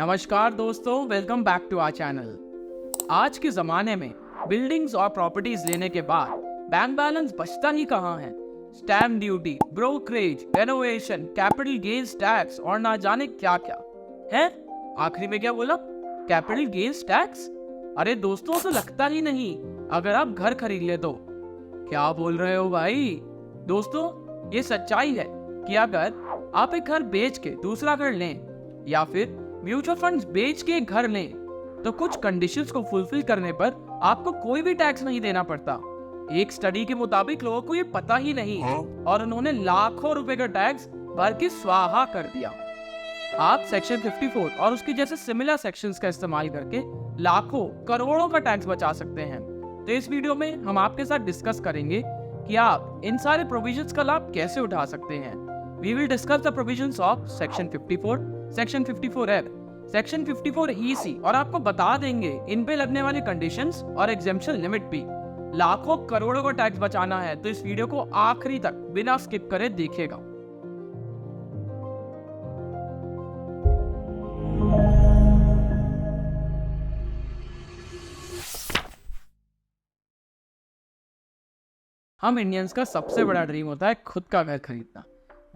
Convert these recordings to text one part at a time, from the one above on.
नमस्कार दोस्तों, welcome back to our channel. आज के ज़माने में बिल्डिंग्स और प्रॉपर्टीज लेने के बाद बैंक बैलेंस बचता ही कहाँ है। Stamp duty, brokerage, renovation, capital gains tax और ना जाने क्या क्या है। आखिरी में क्या बोला? Capital gains tax? अरे दोस्तों, तो लगता ही नहीं अगर आप घर खरीद ले तो। क्या बोल रहे हो भाई? दोस्तों, ये सच्चाई है कि अगर आप एक घर बेच के दूसरा घर लें या फिर म्यूचुअल फंड्स बेच के एक घर लें तो कुछ कंडीशंस को फुलफिल करने पर आपको कोई भी टैक्स नहीं देना पड़ता। एक स्टडी के मुताबिक लोगों को ये पता ही नहीं और उन्होंने लाखों रुपए का टैक्स भर के स्वाहा कर दिया। आप सेक्शन 54 और उसके जैसे सिमिलर सेक्शंस का इस्तेमाल करके लाखों करोड़ों का टैक्स बचा सकते हैं। तो इस वीडियो में हम आपके साथ डिस्कस करेंगे कि आप इन सारे प्रोविजंस का लाभ कैसे उठा सकते हैं। We will discuss the provisions of Section 54, Section 54F, Section 54EC और आपको बता देंगे इन पे लगने वाले कंडीशंस और एग्जेम्पशन लिमिट भी। लाखों करोड़ों का टैक्स बचाना है तो इस वीडियो को आखिरी तक बिना स्किप करे देखिएगा। हम इंडियंस का सबसे बड़ा ड्रीम होता है खुद का घर खरीदना।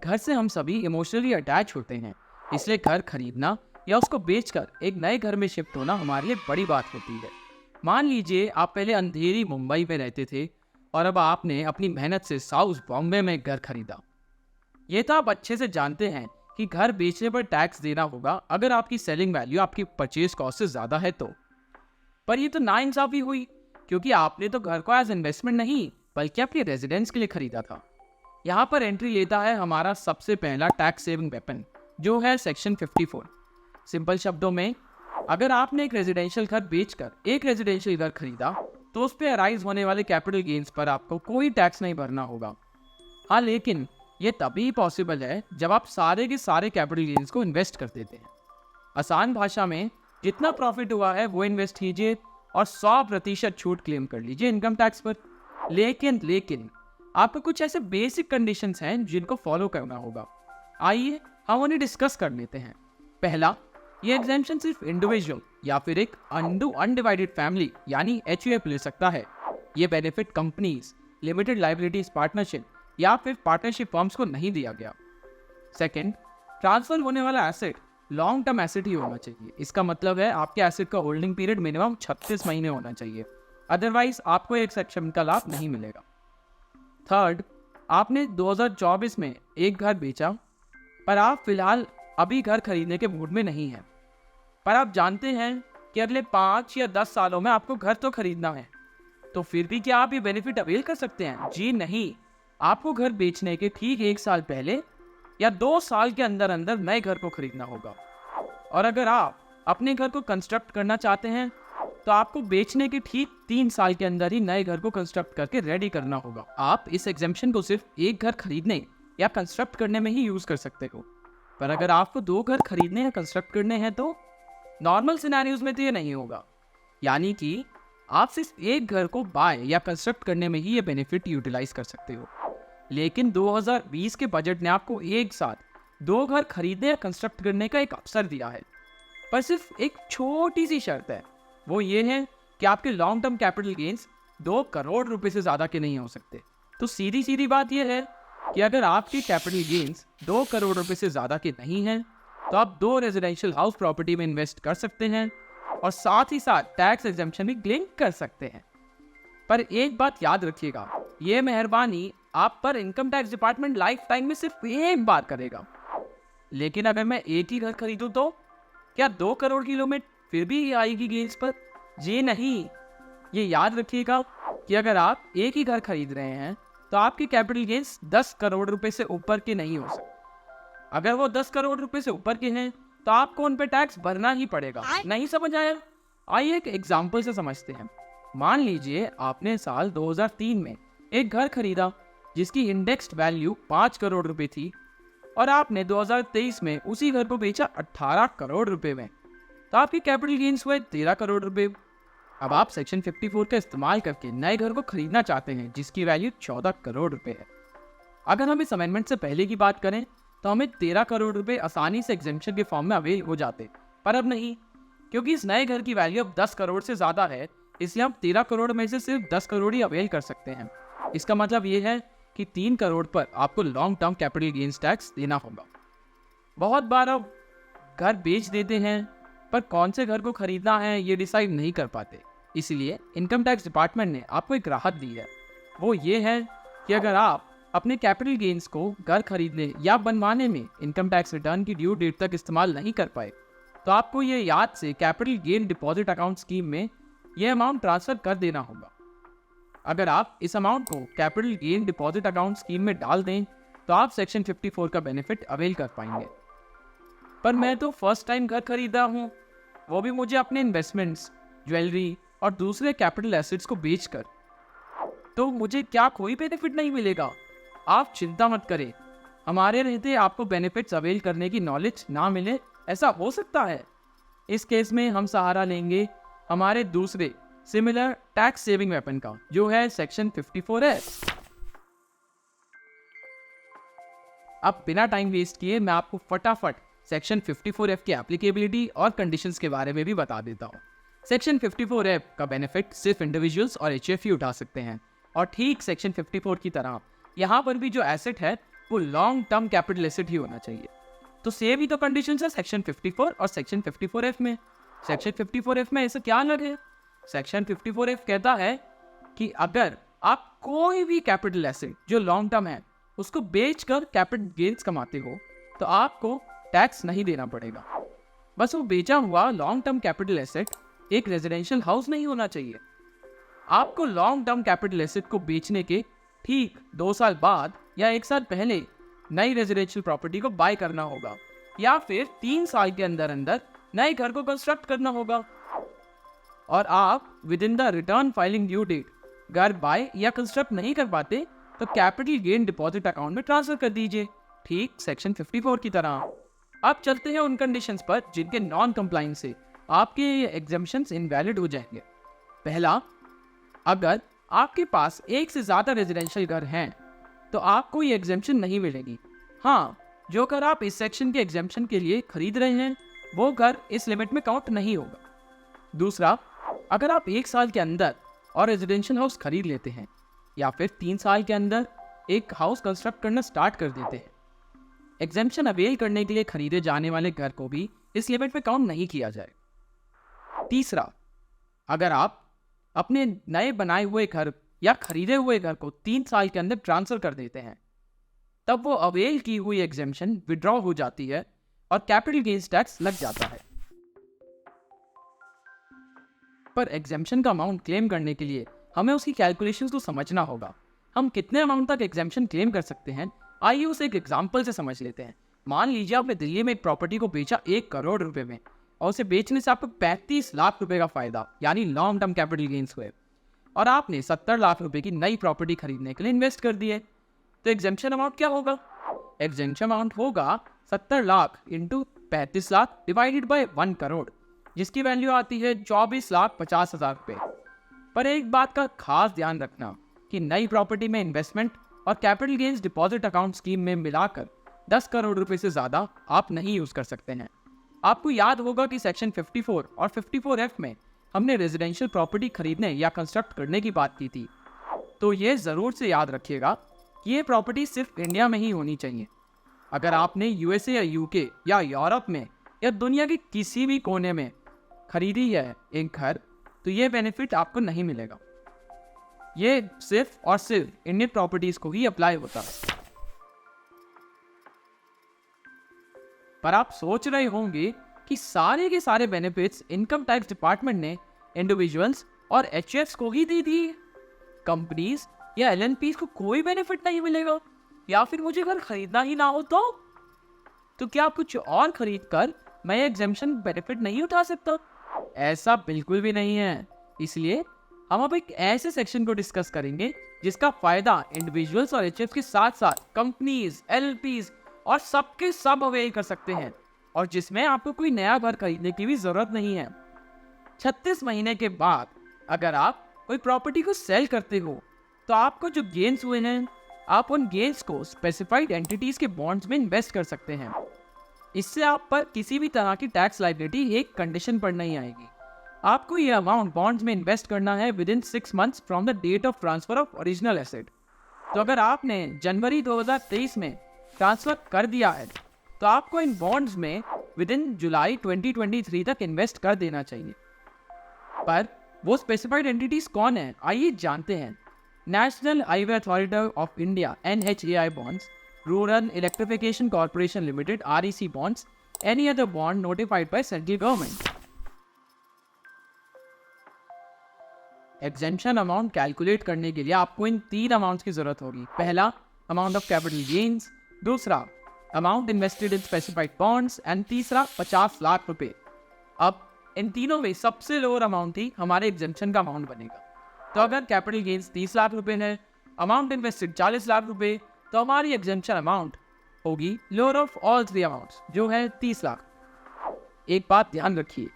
घर से हम सभी इमोशनली अटैच होते हैं, इसलिए घर खरीदना या उसको बेचकर एक नए घर में शिफ्ट होना हमारे लिए बड़ी बात होती है। मान लीजिए आप पहले अंधेरी मुंबई में रहते थे और अब आपने अपनी मेहनत से साउथ बॉम्बे में घर खरीदा। ये तो आप अच्छे से जानते हैं कि घर बेचने पर टैक्स देना होगा अगर आपकी सेलिंग वैल्यू आपकी परचेज कॉस्ट से ज़्यादा है तो। पर ये तो नाइंसाफी हुई, क्योंकि आपने तो घर को एज इन्वेस्टमेंट नहीं बल्कि अपने रेजिडेंस के लिए खरीदा था। यहाँ पर एंट्री लेता है हमारा सबसे पहला टैक्स सेविंग वेपन, जो है सेक्शन 54। सिंपल शब्दों में, अगर आपने एक रेजिडेंशियल घर बेचकर एक रेजिडेंशियल घर खरीदा तो उस पर अराइज होने वाले कैपिटल गेन्स पर आपको कोई टैक्स नहीं भरना होगा। हाँ, लेकिन ये तभी पॉसिबल है जब आप सारे के सारे कैपिटल गेन्स को इन्वेस्ट कर देते हैं। आसान भाषा में, जितना प्रॉफिट हुआ है वो इन्वेस्ट कीजिए और 100% छूट क्लेम कर लीजिए इनकम टैक्स पर। लेकिन आपको कुछ ऐसे बेसिक कंडीशंस हैं जिनको फॉलो करना होगा। आइए हम उन्हें डिस्कस कर लेते हैं। पहला, ये एग्जेम्पशन सिर्फ इंडिविजुअल या फिर एक अनडिवाइडेड फैमिली यानी HUF ले सकता है। ये benefit companies, limited liabilities partnership या फिर पार्टनरशिप फर्म्स को नहीं दिया गया। सेकंड, ट्रांसफर होने वाला एसेट लॉन्ग टर्म एसेट ही होना चाहिए। इसका मतलब है आपके एसेट का होल्डिंग पीरियड मिनिमम 36 महीने होना चाहिए, अदरवाइज आपको एक सेक्शन का लाभ नहीं मिलेगा। थर्ड, आपने 2024 में एक घर बेचा पर आप फिलहाल अभी घर खरीदने के मूड में नहीं हैं, पर आप जानते हैं कि अगले 5 या 10 सालों में आपको घर तो खरीदना है, तो फिर भी क्या आप ये बेनिफिट अवेल कर सकते हैं? जी नहीं। आपको घर बेचने के ठीक 1 साल पहले या 2 साल के अंदर अंदर नए घर को खरीदना होगा। और अगर आप अपने घर को कंस्ट्रक्ट करना चाहते हैं तो आपको बेचने के ठीक 3 साल के अंदर ही नए घर को कंस्ट्रक्ट करके रेडी करना होगा। आप इस एग्जेम्पशन को सिर्फ एक घर खरीदने या कंस्ट्रक्ट करने में ही यूज कर सकते हो, पर अगर आपको 2 घर खरीदने या कंस्ट्रक्ट करने हैं तो नॉर्मल सिनेरियोज में तो ये नहीं होगा। यानी कि आप सिर्फ एक घर को बाय या कंस्ट्रक्ट करने में ही ये बेनिफिट यूटिलाइज कर सकते हो। लेकिन 2020 के बजट ने आपको एक साथ 2 घर खरीदने या कंस्ट्रक्ट करने का एक अवसर दिया है, पर सिर्फ एक छोटी सी शर्त है। वो ये है कि आपके long term capital gains 2 crore रुपए से ज़्यादा के नहीं हो सकते। तो सीधी बात यह है कि अगर आपके कैपिटल गेन्स 2 करोड़ रुपए से ज़्यादा के नहीं हैं तो आप 2 रेजिडेंशियल हाउस प्रॉपर्टी में इन्वेस्ट कर सकते हैं और साथ ही साथ टैक्स एग्जेम्पशन भी क्लेम कर सकते हैं। पर एक बात याद रखिएगा, ये मेहरबानी आप पर income tax department life time में सिर्फ एक बार करेगा। लेकिन अगर मैं एक ही घर खरीदूँ तो क्या 2 करोड़ की लिमिट फिर भी आएगी गेन्स पर? जी नहीं। ये याद रखिएगा कि अगर आप एक ही घर खरीद रहे हैं तो आपके कैपिटल गेन्स 10 करोड़ रुपए से ऊपर के नहीं हो सकते। अगर वो 10 करोड़ रुपए से ऊपर के हैं तो आपको उन पे टैक्स भरना ही पड़ेगा। नहीं समझ आया? आइए एक एग्जाम्पल से समझते हैं। मान लीजिए आपने साल 2003 में एक घर खरीदा जिसकी इंडेक्स्ड वैल्यू 5 करोड़ रुपए थी और आपने 2023 में उसी घर को बेचा 18 करोड़ रुपए में, तो आपकी कैपिटल गेन्स हुए 13 करोड़ रुपए। अब आप सेक्शन 54 का इस्तेमाल करके नए घर को खरीदना चाहते हैं जिसकी वैल्यू 14 करोड़ रुपए है। अगर हम इस अमेंडमेंट से पहले की बात करें तो हमें 13 करोड़ रुपए आसानी से एग्जेम्पशन के फॉर्म में अवेल हो जाते, पर अब नहीं, क्योंकि इस नए घर की वैल्यू अब 10 करोड़ से ज़्यादा है, इसलिए हम 13 करोड़ में से सिर्फ 10 करोड़ ही अवेल कर सकते हैं। इसका मतलब ये है कि 3 करोड़ पर आपको long term capital gains tax देना होगा। बहुत बार अब घर बेच देते हैं, पर कौन से घर को खरीदना है ये डिसाइड नहीं कर पाते। इसलिए इनकम टैक्स डिपार्टमेंट ने आपको एक राहत दी है। वो ये है कि अगर आप अपने कैपिटल गेन्स को घर खरीदने या बनवाने में इनकम टैक्स रिटर्न की ड्यू डेट तक इस्तेमाल नहीं कर पाए, तो आपको ये याद से capital gain deposit account scheme में ये अमाउंट ट्रांसफ़र कर देना होगा। अगर आप इस अमाउंट को capital gain deposit account scheme में डाल दें तो आप सेक्शन 54 का बेनिफिट अवेल कर पाएंगे। पर मैं तो फर्स्ट टाइम घर खरीदा हूँ, वो भी मुझे अपने इन्वेस्टमेंट्स, ज्वेलरी और दूसरे कैपिटल एसेट्स को बेचकर, तो मुझे क्या कोई बेनिफिट नहीं मिलेगा? आप चिंता मत करें, हमारे रहते आपको बेनिफिट्स अवेल करने की नॉलेज ना मिले, ऐसा हो सकता है। इस केस में हम सहारा लेंगे हमारे दूसरे सिमिलर टैक्स सेविंग वेपन का, जो है सेक्शन 54F। अब बिना टाइम वेस्ट किए मैं आपको फटाफट सेक्शन 54F की एप्लीकेबिलिटी और कंडीशंस के बारे में भी बता देता हूँ। सेक्शन 54F का बेनिफिट सिर्फ इंडिविजुअल्स और HF ही उठा सकते हैं, और ठीक सेक्शन 54 की तरह यहाँ पर भी जो एसेट है वो लॉन्ग टर्म कैपिटल एसेट ही होना चाहिए। तो सेम ही तो कंडीशंस है सेक्शन 54 और सेक्शन 54F में। सेक्शन 54F में ऐसा क्या अलग है? सेक्शन 54F कहता है कि अगर आप कोई भी कैपिटल एसेट जो लॉन्ग टर्म है उसको बेचकर कैपिटल गेन्स कमाते हो तो आपको टैक्स नहीं देना पड़ेगा। बस वो बेचा हुआ लॉन्ग टर्म कैपिटल एसेट एक रेजिडेंशियल हाउस नहीं होना चाहिए। आपको लॉन्ग टर्म कैपिटल एसेट को बेचने के ठीक 2 साल बाद या 1 साल पहले नई रेजिडेंशियल प्रॉपर्टी को बाय करना होगा, या फिर 3 साल के अंदर अंदर नए घर को कंस्ट्रक्ट करना होगा। और आप within the return filing due date घर बाय या कंस्ट्रक्ट नहीं कर पाते तो कैपिटल गेन डिपॉजिट अकाउंट में ट्रांसफर कर दीजिए, ठीक सेक्शन 54 की तरह। अब चलते हैं उन कंडीशंस पर जिनके नॉन कंप्लाइंस से आपके एग्जेम्पशंस इनवैलिड हो जाएंगे। पहला, अगर आपके पास एक से ज़्यादा रेजिडेंशियल घर हैं तो आपको ये एग्जेम्पशन नहीं मिलेगी। हाँ, जो घर आप इस सेक्शन के एग्जेम्पशन के लिए खरीद रहे हैं वो घर इस लिमिट में काउंट नहीं होगा। दूसरा, अगर आप 1 साल के अंदर और रेजिडेंशियल हाउस खरीद लेते हैं या फिर 3 साल के अंदर एक हाउस कंस्ट्रक्ट करना स्टार्ट कर देते हैं, एग्जेम्पशन अवेल करने के लिए खरीदे जाने वाले घर को भी इस लिमिट में काउंट नहीं किया जाए। तीसरा, अगर आप अपने नए बनाए हुए घर या खरीदे हुए घर को 3 साल के अंदर ट्रांसफर कर देते हैं तब वो अवेल की हुई एग्जेम्पशन विड्रॉ हो जाती है और कैपिटल गेन्स टैक्स लग जाता है। पर एग्जेम्पशन का अमाउंट क्लेम करने के लिए हमें उसकी कैलकुलेशंस को समझना होगा। हम कितने अमाउंट तक एग्जेम्पशन क्लेम कर सकते हैं, आइए उसे एक एग्जाम्पल से समझ लेते हैं। मान लीजिए आपने दिल्ली में एक प्रॉपर्टी को बेचा 1 करोड़ रुपए में और उसे बेचने से आपको 35 लाख रुपए का फायदा यानी लॉन्ग टर्म कैपिटल गेन्स हुए, और आपने 70 लाख रुपए की नई प्रॉपर्टी खरीदने के लिए इन्वेस्ट कर दिए, तो एग्जेम्पशन अमाउंट क्या होगा? एग्जेम्पशन अमाउंट होगा 70 lakh into 35 lakh divided by 1 crore, जिसकी वैल्यू आती है 24,50,000 रुपये। पर एक बात का खास ध्यान रखना कि नई प्रॉपर्टी में इन्वेस्टमेंट और capital gains deposit account scheme में मिलाकर 10 करोड़ रुपए से ज़्यादा आप नहीं यूज़ कर सकते हैं। आपको याद होगा कि सेक्शन 54 और 54F में हमने रेजिडेंशियल प्रॉपर्टी खरीदने या कंस्ट्रक्ट करने की बात की थी, तो ये ज़रूर से याद रखिएगा कि ये प्रॉपर्टी सिर्फ इंडिया में ही होनी चाहिए। अगर आपने USA या UK या यूरोप में या दुनिया के किसी भी कोने में खरीदी है एक घर, तो ये बेनिफिट आपको नहीं मिलेगा। ये सिर्फ और सिर्फ इंडियन प्रॉपर्टीज को ही अप्लाई होता है। पर आप सोच रहे होंगे कि सारे के सारे बेनिफिट्स इनकम टैक्स डिपार्टमेंट ने इंडिविजुअल्स और HFs को ही दे दिए, कंपनीज या LNPs को कोई बेनिफिट नहीं मिलेगा, या फिर मुझे घर खरीदना ही ना हो तो क्या कुछ और खरीद कर मैं एग्जेम्पशन बेनिफिट नहीं उठा सकता? ऐसा बिल्कुल भी नहीं है। इसलिए हम अब एक ऐसे सेक्शन को डिस्कस करेंगे जिसका फायदा इंडिविजुअल्स और HFs के साथ साथ कंपनीज, LLPs और सबके सब अवेल कर सकते हैं, और जिसमें आपको कोई नया घर खरीदने की भी जरूरत नहीं है। 36 महीने के बाद अगर आप कोई प्रॉपर्टी को सेल करते हो तो आपको जो गेन्स हुए हैं आप उन गेन्स को स्पेसिफाइड एंटिटीज के बॉन्ड्स में इन्वेस्ट कर सकते हैं। इससे आप पर किसी भी तरह की टैक्स लायबिलिटी एक कंडीशन पर नहीं आएगी। आपको ये अमाउंट बॉन्ड्स में इन्वेस्ट करना है within 6 months from the date of transfer of original asset. तो अगर आपने जनवरी 2023 में ट्रांसफर कर दिया है तो आपको इन बॉन्ड्स में विद इन जुलाई 2023 तक इन्वेस्ट कर देना चाहिए। पर वो स्पेसिफाइड एंटिटीज कौन है, आइए जानते हैं। National highway authority of India NHAI bonds, rural electrification corporation limited REC bonds, any other bond notified by central government. Exemption amount calculate करने के लिए आपको इन 3 अमाउंट्स की जरूरत होगी। पहला, अमाउंट ऑफ कैपिटल गेन्स, दूसरा amount invested in specified bonds and तीसरा 50 लाख रुपए। अब इन तीनों में सबसे लोअर अमाउंट ही हमारे एग्जेम्पशन का अमाउंट बनेगा। तो अगर कैपिटल गेन्स 30 लाख रुपए है, अमाउंट इन्वेस्टेड 40 लाख रुपए, तो हमारी एग्जेम्पशन अमाउंट होगी लोअर ऑफ ऑल 3 अमाउंट्स, जो है 30 लाख। एक बात ध्यान रखिए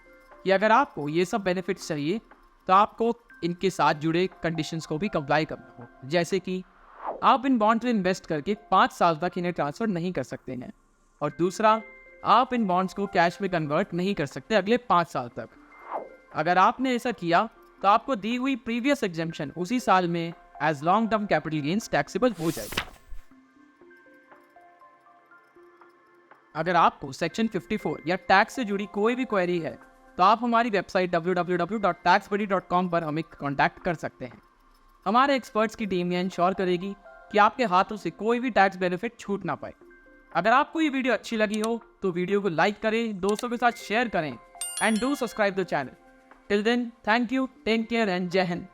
कि अगर आपको ये सब बेनिफिट्स चाहिए तो आपको इनके साथ जुड़े कंडीशंस को भी कंप्लाई करना हो, जैसे कि आप इन बॉन्ड्स में इन्वेस्ट करके 5 साल तक इन्हें ट्रांसफर नहीं कर सकते हैं, और दूसरा, आप इन बॉन्ड्स को कैश में कन्वर्ट नहीं कर सकते अगले 5 साल तक। अगर आपने ऐसा किया तो आपको दी हुई प्रीवियस एग्जेम्पशन उसी साल में as long term capital gains taxable हो जाएगी। अगर आपको सेक्शन 54 या टैक्स से जुड़ी कोई भी क्वेरी है तो आप हमारी वेबसाइट www.taxbuddy.com पर हमें कांटेक्ट कर सकते हैं। हमारे एक्सपर्ट्स की टीम यह इंश्योर करेगी कि आपके हाथों से कोई भी टैक्स बेनिफिट छूट ना पाए। अगर आपको ये वीडियो अच्छी लगी हो तो वीडियो को लाइक करें, दोस्तों के साथ शेयर करें and do subscribe the channel. Till then, thank you, take care and जय हिंद।